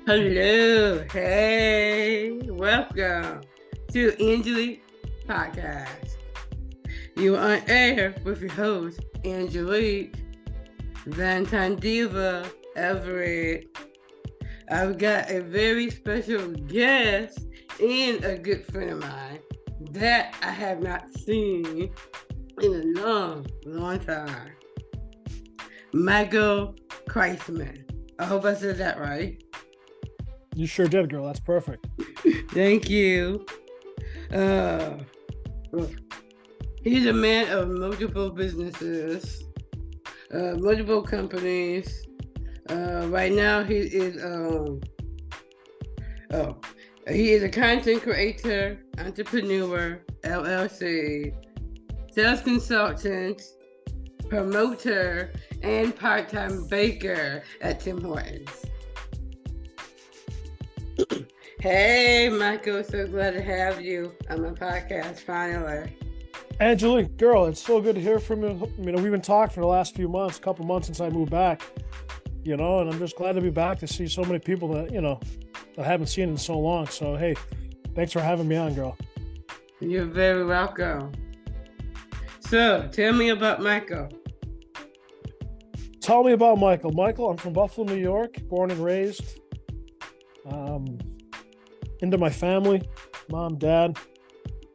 Hello, hey, welcome to Angelique Podcast. You are on air with your host, Angelique, Valentine Diva, Everett. I've got a very special guest and a good friend of mine that I have not seen in a long time. Michael Kreisman. I hope I said that right. You sure did, girl. That's perfect. Thank you. Uh, he's a man of multiple businesses, multiple companies. Right now, he is a content creator, entrepreneur, LLC, sales consultant, promoter, and part-time baker at Tim Hortons. Hey, Michael, so glad to have you on my podcast finally. Angelique, girl, it's so good to hear from you. We've been talking for the last couple months since I moved back, and I'm just glad to be back to see so many people that I haven't seen in so long. So, hey, thanks for having me on, girl. You're very welcome. So, tell me about Michael. Tell me about Michael. Michael, I'm from Buffalo, New York, born and raised. Into my family, mom, dad,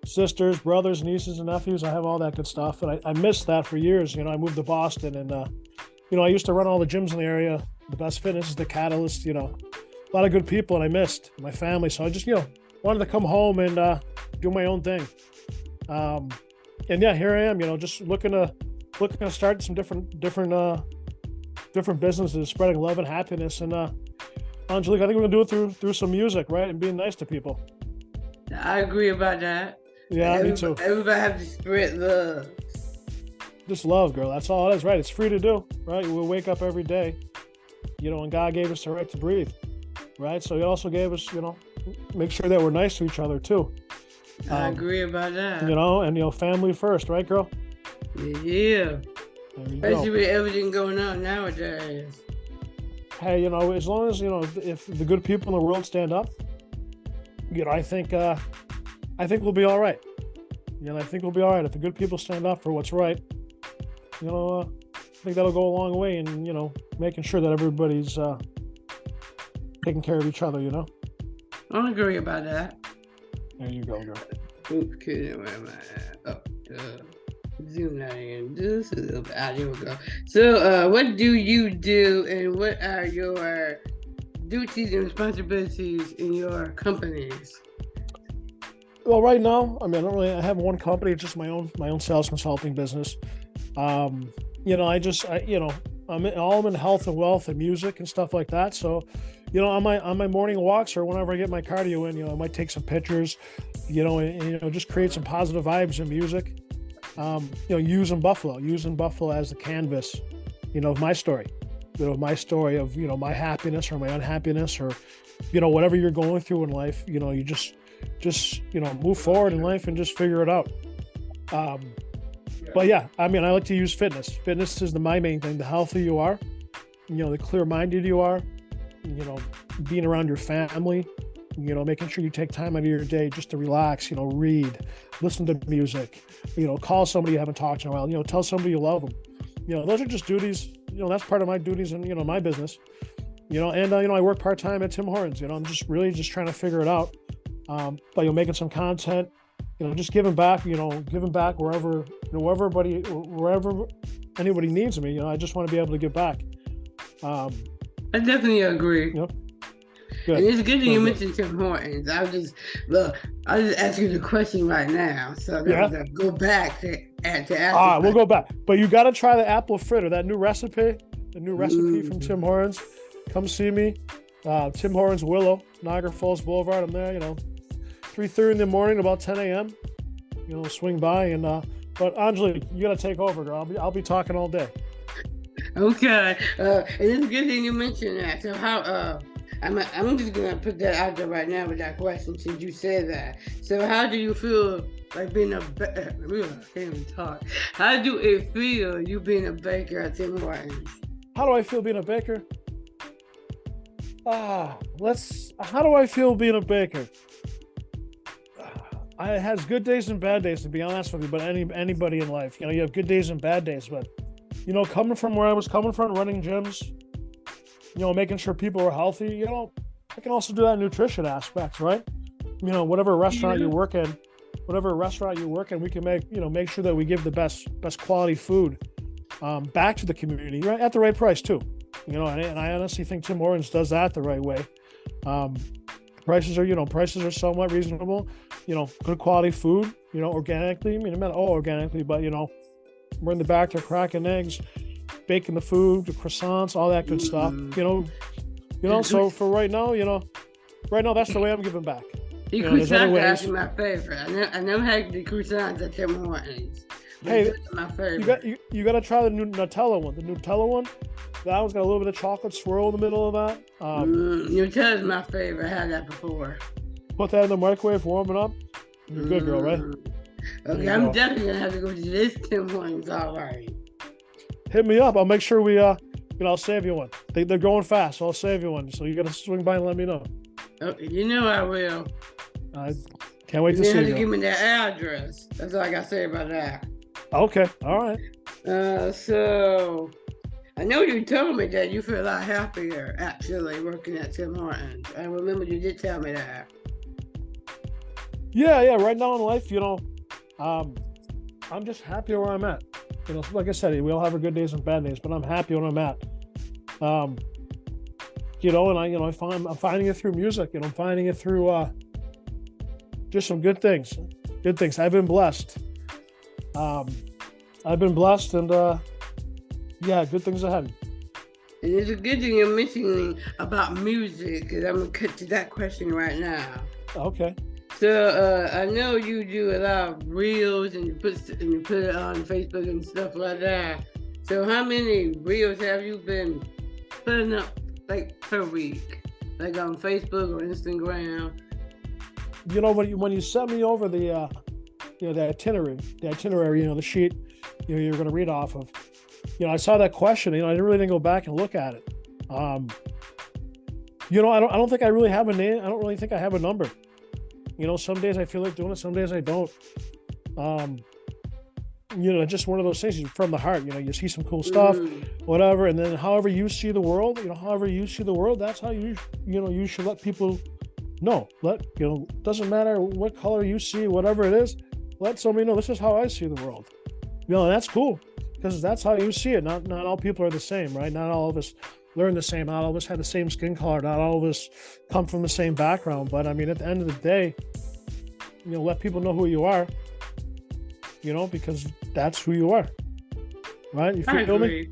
sisters, brothers, nieces, and nephews. I have all that good stuff. And I missed that for years. I moved to Boston and, I used to run all the gyms in the area, the Best Fitness, the Catalyst, a lot of good people, and I missed my family. So I just, wanted to come home and do my own thing. And yeah, here I am, just looking to start some different businesses, spreading love and happiness. And Angelique, I think we're gonna do it through some music, right, and being nice to people. I agree about that. Yeah, me too. Everybody have to spread love. Just love, girl. That's all it is, right? It's free to do, right? We wake up every day, and God gave us the right to breathe, right? So He also gave us, make sure that we're nice to each other too. I agree about that. And family first, right, girl? Yeah. Especially with everything going on nowadays. Hey, as long as if the good people in the world stand up, I think we'll be all right. I think we'll be all right if the good people stand up for what's right. I think that'll go a long way in making sure that everybody's taking care of each other. I agree about that. There you go, girl. Oops, where am I at? Zoom that in just a little bit. There we go. So, what do you do, and what are your duties and responsibilities in your companies? Well, right now, I have one company. It's just my own sales consulting business. I'm in health and wealth and music and stuff like that. So, on my morning walks or whenever I get my cardio in, I might take some pictures, and just create some positive vibes and music. Using Buffalo as the canvas, of my story, of, my happiness or my unhappiness or, whatever you're going through in life, you just move forward in life and just figure it out. But yeah, I like to use fitness. Fitness is my main thing. The healthier you are, the clear-minded you are, being around your family, making sure you take time out of your day just to relax, read, listen to music, call somebody you haven't talked to in a while, tell somebody you love them. Those are just duties, that's part of my duties and, my business, and I work part-time at Tim Hortons, I'm just really just trying to figure it out. But, making some content, just giving back wherever, wherever anybody needs me, I just want to be able to give back. I definitely agree. Good. And it's good that you mentioned Tim Hortons. I'll just ask you the question right now. So go back to ask. We'll go back. But you got to try the apple fritter, that new recipe from Tim Hortons. Come see me. Tim Hortons Willow, Niagara Falls Boulevard. I'm there, 3:30 in the morning, about 10 a.m. Swing by. And but Angelique, you got to take over, girl. I'll be talking all day. Okay. And it's a good thing you mentioned that. So how I'm just gonna put that out there right now with that question since you said that. So how do you feel like being a baker? I can't even talk. How do it feel you being a baker at Tim Hortons? How do I feel being a baker? How do I feel being a baker? It has good days and bad days, to be honest with you, but anybody in life, you have good days and bad days. But, coming from where I was coming from, running gyms, making sure people are healthy, I can also do that nutrition aspect, right? Whatever restaurant you work in, we can make sure that we give the best quality food back to the community, right, at the right price too. And I honestly think Tim Hortons does that the right way. Prices are somewhat reasonable. Good quality food. Organically. I mean, not all organically, but we're in the back there cracking eggs, baking the food, the croissants, all that good stuff. So for right now, that's the way I'm giving back. The croissants are actually my favorite. I never had the croissants at Tim Hortons. Hey, my favorite. You got to try the Nutella one. The Nutella one, that one's got a little bit of chocolate swirl in the middle of that. Nutella's my favorite. I had that before. Put that in the microwave, warm it up. You're good, girl, right? Okay, I'm definitely gonna have to go to this Tim Hortons. All right. Hit me up. I'll make sure I'll save you one. They're going fast, so I'll save you one. So you got to swing by and let me know. Okay, I will. I can't wait to see you. You have to give me their address. That's all I got to say about that. Okay, all right. So I know you told me that you feel a lot happier actually working at Tim Hortons. I remember you did tell me that. Yeah. Right now in life, I'm just happy where I'm at. Like I said, we all have our good days and bad days, but I'm happy where I'm at. And I'm finding it through music, I'm finding it through just some good things. Good things. I've been blessed. And good things ahead. And it's a good thing you're mentioning about music, because I'm going to cut to that question right now. Okay. So I know you do a lot of reels and you put it on Facebook and stuff like that. So how many reels have you been putting up like per week, like on Facebook or Instagram? When you sent me over the itinerary, the sheet, you're going to read off of. I saw that question. I didn't go back and look at it. I don't think I really have a name. I don't really think I have a number. Some days I feel like doing it, some days I don't. Just one of those things from the heart. You see some cool stuff, whatever, and then however you see the world, that's how you should let people know. Doesn't matter what color you see, whatever it is, let somebody know this is how I see the world. And that's cool because that's how you see it. Not all people are the same, right? Not all of us learn the same. Not all of us have the same skin color. Not all of us come from the same background. But I mean, at the end of the day, let people know who you are. Because that's who you are, right? You feel me?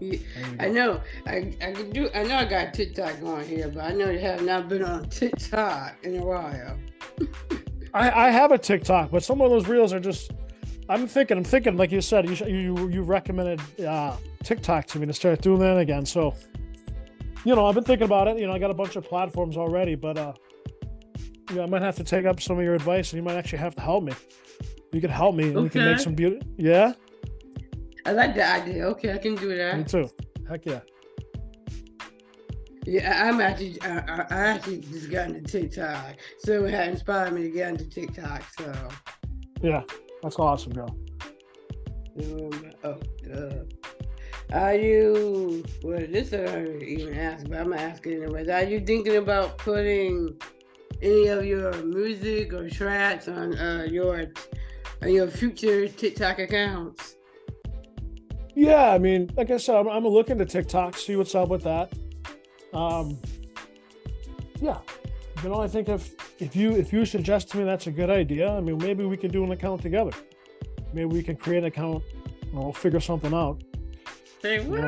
Yeah, I know. I know I got TikTok on here, but I know you have not been on TikTok in a while. I have a TikTok, but some of those reels are just. I'm thinking, like you said, you recommended TikTok to me to start doing that again. So, I've been thinking about it. I got a bunch of platforms already, but I might have to take up some of your advice, and you might actually have to help me. You can help me, and we can make some beauty. Yeah. I like the idea. Okay, I can do that. Me too. Heck yeah. Yeah, I actually just got into TikTok, so it had inspired me to get into TikTok. So. Yeah. That's awesome, girl. Are you? Well, this I don't even ask, but I'm gonna ask it anyways. Are you thinking about putting any of your music or tracks on your future TikTok accounts? Yeah, I mean, like I said, I'm gonna look into TikTok, see what's up with that. Yeah. I think if you suggest to me that's a good idea, I mean, maybe we can do an account together. Maybe we can create an account and we'll figure something out. Say what?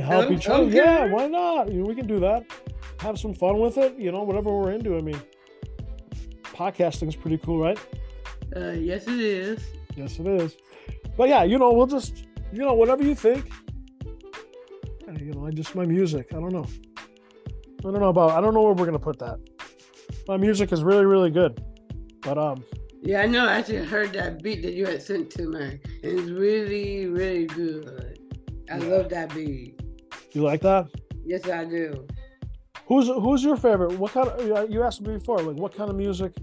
Help each other. Okay. Yeah, why not? We can do that. Have some fun with it. Whatever we're into. I mean, podcasting is pretty cool, right? Yes, it is. Yes, it is. But yeah, we'll just, whatever you think. Just my music. I don't know. I don't know where we're gonna put that. My music is really, really good, but yeah, I know. I actually heard that beat that you had sent to me. It's really, really good. I love that beat. You like that? Yes, I do. Who's your favorite? What kind of, you asked me before, like what kind of music,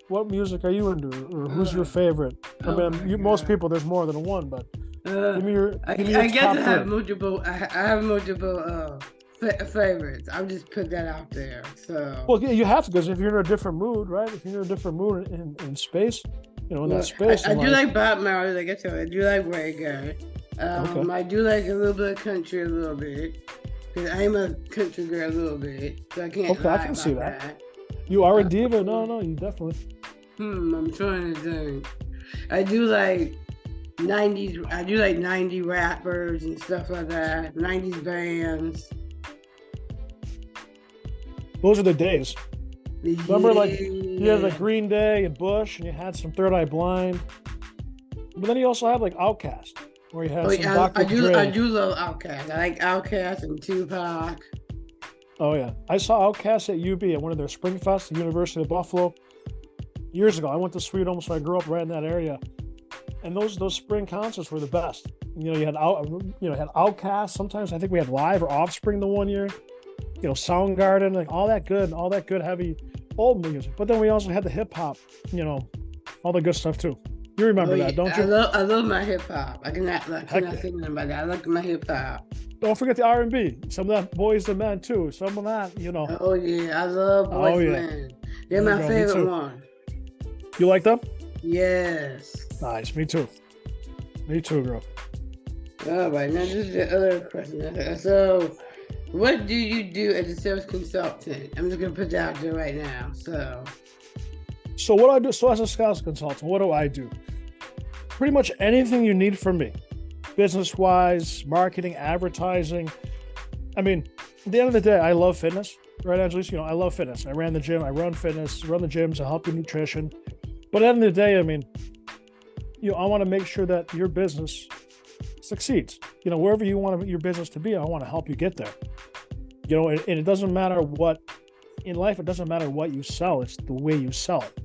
what music are you into, or who's your favorite? I Oh mean, my most God. people, there's more than one, but Uh, give me your I guess top I three. have multiple. I have multiple favorites. I'll just put that out there. So, Well, yeah, you have to, because if you're in a different mood, right? If you're in a different mood in space, in that well, space I in do life. like Bob Marley. Like I said, I do like reggae. Okay. I do like a little bit of country, a little bit, because I'm a country girl a little bit, so I can't Okay, I lie can see about that. that. You are a Uh, diva. No, no, you definitely. I'm trying to think. I do like 90s. I do like 90 rappers and stuff like that. 90s bands. Those are the days. Remember, like you had like Yeah. Green Day and Bush, and you had some Third Eye Blind, but then you also had like Outkast, where you Oh had some yeah, Dr. I Dre. do love Outkast. I like Outkast and Tupac. Oh yeah, I saw Outkast at UB at one of their Spring Fest, the University of Buffalo, years ago. I went to Sweet Home, so I grew up right in that area, and those spring concerts were the best. You had Outkast. Sometimes I think we had Live or Offspring the one year. Soundgarden, like all that good heavy old music. But then we also had the hip hop, all the good stuff too. You Oh remember yeah, that, don't you? I love my hip hop. I Heck cannot yeah. say nothing about that. I like my hip hop. Don't forget the R&B. Some of that Boys to Men too. Some of that. Oh yeah, I love Oh Boys yeah. Man. They're There you my go. Me favorite too. one. You like them? Yes. Nice. Me too. Me too, girl. All right, now this is the other question. So, what do you do as a sales consultant? I'm just gonna put that out there right now. So what I do? So as a sales consultant, what do I do? Pretty much anything you need from me, business-wise, marketing, advertising. I mean, at the end of the day, I love fitness, right, Angelis? I love fitness. I ran the gym. I run fitness. Run the gyms. I help with nutrition. But at the end of the day, I mean, I want to make sure that your business succeeds. Wherever you want your business to be, I want to help you get there. And it doesn't matter what in life. It doesn't matter what you sell. It's the way you sell it,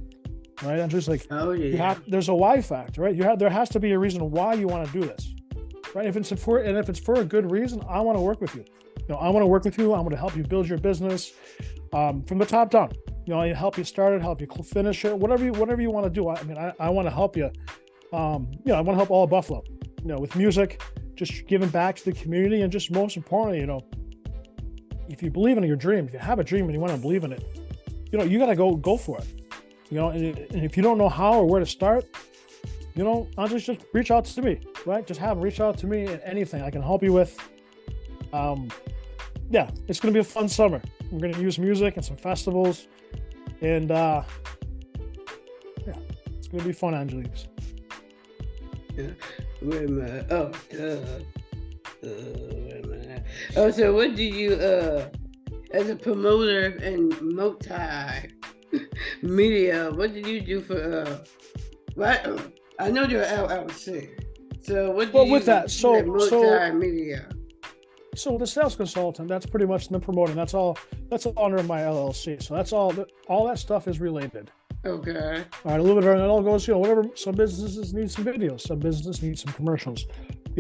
right? I'm just like, oh yeah, there's a why factor, right? There has to be a reason why you want to do this, right? If it's for a good reason, I want to work with you. I want to work with you. I want to help you build your business from the top down. I help you start it, help you finish it, whatever you want to do. I want to help you. I want to help all of Buffalo. With music, just giving back to the community, and just most importantly, if you believe in your dream, if you have a dream and you want to believe in it, you got to go for it. And if you don't know how or where to start, I'll just reach out to me, right? Just reach out to me at anything I can help you with. Yeah, it's going to be a fun summer. We're going to use music and some festivals, and yeah, it's going to be fun, Angeliques. yeah. Wait a minute. Oh, wait a minute. Oh, so what do you as a promoter and multi media? What did you do for what? I know you're LLC. So what do Well, you with that, do at multimedia? So the sales consultant, that's pretty much the promoting. That's all under my LLC. So that's all that stuff is related. Okay. All right, a little bit of it all goes, whatever. Some businesses need some videos, some businesses need some commercials.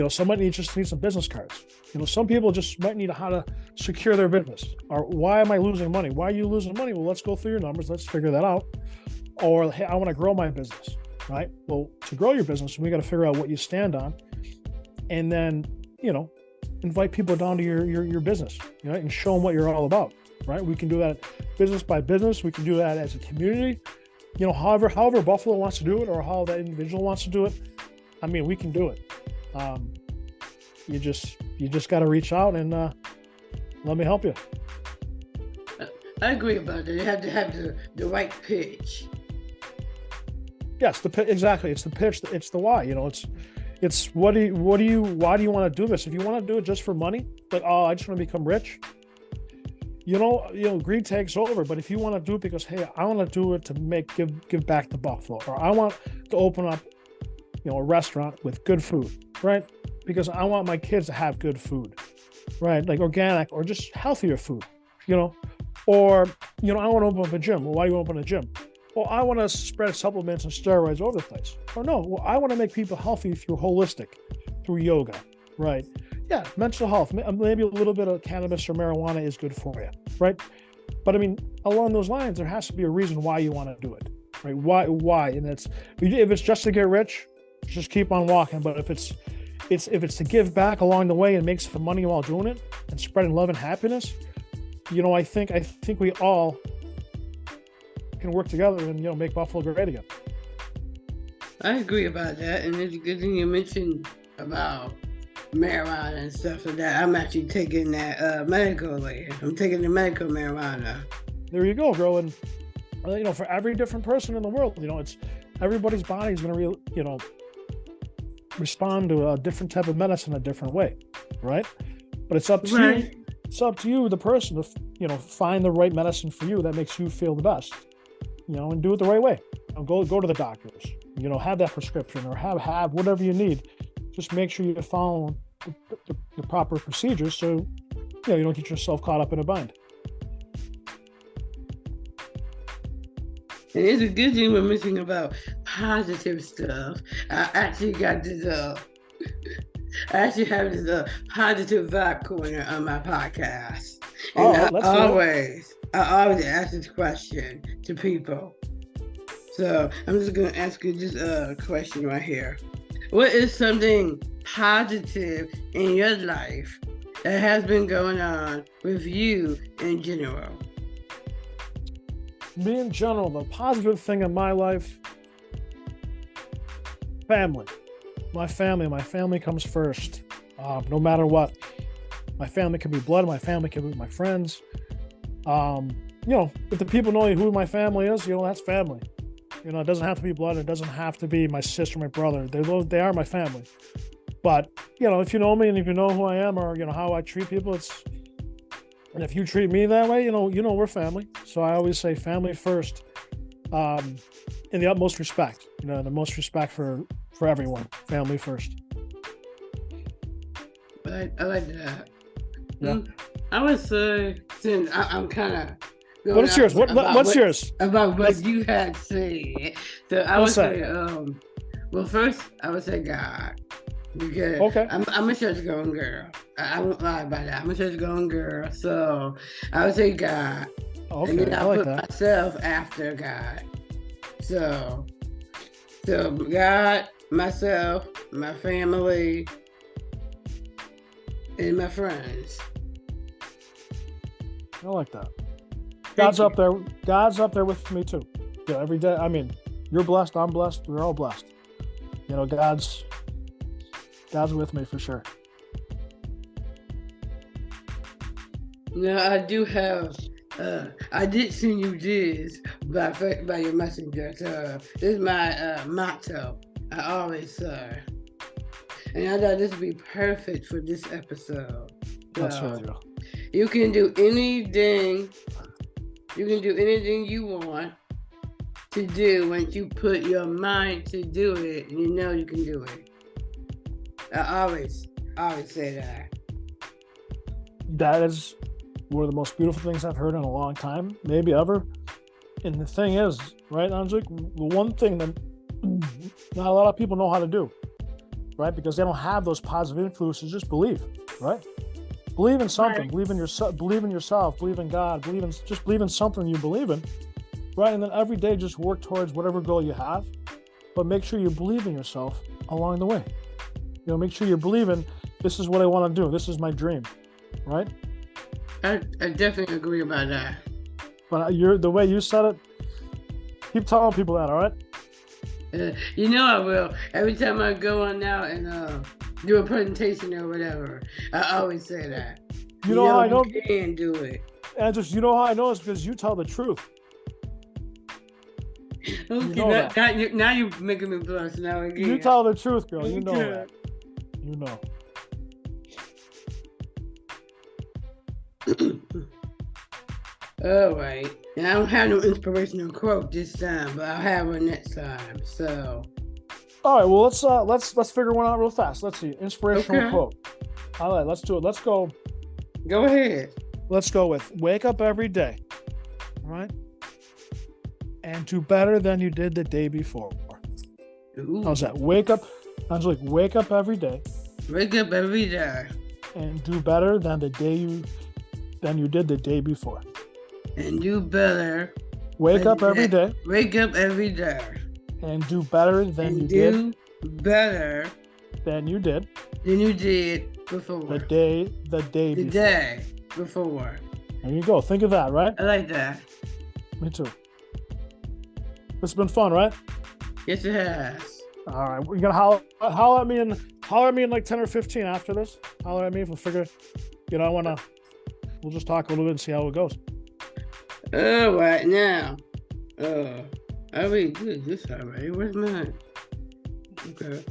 Some might just need some business cards. Some people just might need how to secure their business. Or why am I losing money? Why are you losing money? Well, let's go through your numbers. Let's figure that out. Or, hey, I want to grow my business, right? Well, to grow your business, we got to figure out what you stand on, and then, invite people down to your business, and show them what you're all about, right? We can do that business by business. We can do that as a community. However Buffalo wants to do it, or how that individual wants to do it. I mean, we can do it. You just got to reach out and let me help you. I agree about that. You have to have the right pitch. Yes, exactly. It's the pitch. It's the why. It's why do you want to do this? If you want to do it just for money, like, oh, I just want to become rich. Greed takes over. But if you want to do it because, hey, I want to do it to give back to Buffalo, or I want to open up, a restaurant with good food, right? Because I want my kids to have good food, right? Like organic or just healthier food, or, I want to open up a gym. Well, why do you open a gym? Well, I want to spread supplements and steroids over the place. Or no, well, I want to make people healthy through holistic, through yoga, right? Yeah, mental health. Maybe a little bit of cannabis or marijuana is good for you, right? But I mean, along those lines, there has to be a reason why you want to do it, right? Why? And if it's just to get rich, just keep on walking. But if it's to give back along the way and make some money while doing it and spreading love and happiness, I think we all can work together and make Buffalo great again. I agree about that, and it's a good thing you mentioned about marijuana and stuff like that. I'm actually taking that medically. I'm taking the medical marijuana. There you go, girl. And for every different person in the world, it's everybody's body is going to respond to a different type of medicine a different way, right? But it's up to you. It's up to you, the person, to find the right medicine for you that makes you feel the best, and do it the right way. Go to the doctors, have that prescription or have whatever you need. Just make sure you follow the proper procedures so you don't get yourself caught up in a bind. And it's a good thing we're missing about positive stuff. I actually got this. I actually have this positive vibe corner on my podcast, and I always ask this question to people. So I'm just gonna ask you this question right here. What is something positive in your life that has been going on with you in general? Me in general, the positive thing in my life, family. My family comes first. No matter what, my family can be blood. My family can be my friends. If the people know who my family is, that's family. It doesn't have to be blood. It doesn't have to be my sister, my brother. They are my family. But if you know me and if you know who I am or how I treat people, and if you treat me that way, we're family. So I always say family first, in the utmost respect. The most respect for everyone. Family first. I like that. Yeah. I would say, since I'm kind of. What's yours? What's yours? About what you had said. So I would say, well, first I would say God. Because I'm a church-going girl. I won't lie about that. I'm a church-going girl. So I would say God. Okay, and then I like put that. myself after God. So God, myself, my family, and my friends. I like that. God's up there. God's up there with me too. Every day. I mean, you're blessed. I'm blessed. We're all blessed. God's with me for sure. Now I do have. I did send you this by your messenger. So this is my motto. I always say, and I thought this would be perfect for this episode. That's right. You can do anything. You can do anything you want to do once you put your mind to do it, and you can do it. I always say that. That is one of the most beautiful things I've heard in a long time, maybe ever. And the thing is, right, Angelique, the one thing that not a lot of people know how to do, right? Because they don't have those positive influences. Just believe, right? Believe in something. Right. Believe in yourself. Believe in God. Believe in something you believe in, right? And then every day, just work towards whatever goal you have, but make sure you believe in yourself along the way. Make sure you're believing. This is what I want to do. This is my dream, right? I definitely agree about that. But the way you said it, keep telling people that, all right? I will. Every time I go on now and do a presentation or whatever, I always say that. You know how I know? You can do it. And just, how I know is because you tell the truth. Okay, now you're making me blush now again. You tell the truth, girl. You know that. You know. All right. And I don't have no inspirational quote this time, but I'll have one next time. So. All right. Well, let's figure one out real fast. Let's see. Inspirational quote. All right. Let's do it. Let's go. Go ahead. Let's go with wake up every day. All right. And do better than you did the day before. Ooh. How's that? Wake up. Angelique, wake up every day. Wake up every day. And do better than you did the day before. and do better. Wake up every day. Wake up every day. And do better than you did. Do better than you did. Than you did before. The day before. There you go. Think of that, right? I like that. Me too. This has been fun, right? Yes, it has. All right, we're gonna holler at me in like 10 or 15 after this. Holler at me if we'll figure. We'll just talk a little bit and see how it goes. Oh, right now. I already did this already. Where's mine? Okay.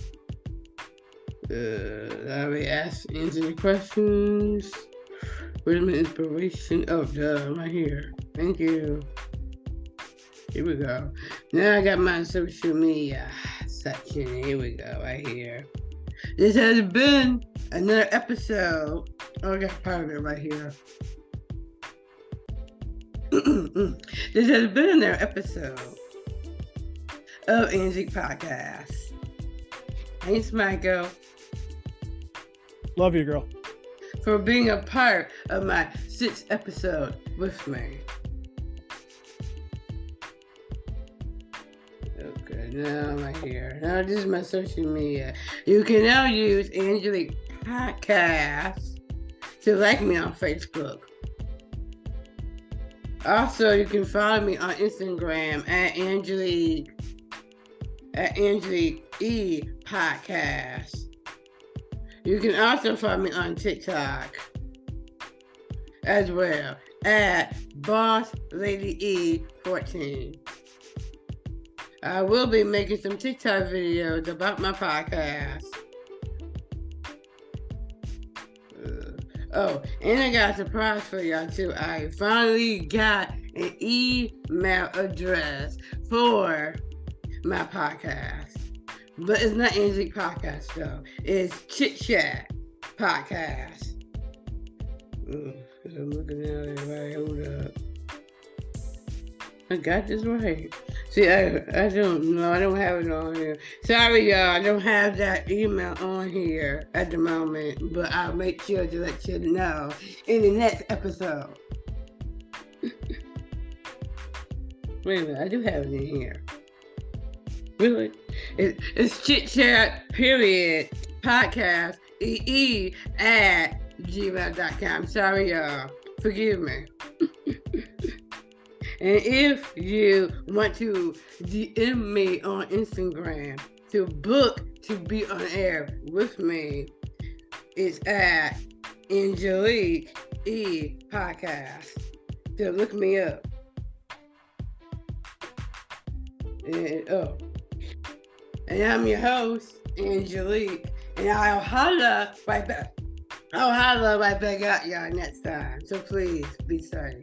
I already answered the questions. Where's my inspiration? Oh, duh, right here. Thank you. Here we go. Now I got my social media section. Here we go, right here. This has been another episode. Oh, I got part of it right here. This has been another episode of Angelique Podcast. Thanks, Michael. Love you, girl. For being a part of my 6th episode with me. Okay, now I'm right here. Now this is my social media. You can now use Angelique Podcast to like me on Facebook. Also, you can follow me on Instagram at Angelique E Podcast. You can also follow me on TikTok as well at Boss Lady E 14. I will be making some TikTok videos about my podcast. And I got a surprise for y'all too. I finally got an email address for my podcast. But it's not Angelique Podcast though. It's Chit Chat Podcast. I'm looking at it right. Hold up. I got this right. See, I don't know. I don't have it on here. Sorry, y'all. I don't have that email on here at the moment. But I'll make sure to let you know in the next episode. Wait a minute. I do have it in here. Really? It's Chit Chat period podcast at gmail.com. Sorry, y'all. Forgive me. And if you want to DM me on Instagram to book to be on air with me, it's at Angelique E Podcast. So look me up. And I'm your host, Angelique, and I'll holla right back. I'll holla right back at y'all next time. So please be safe.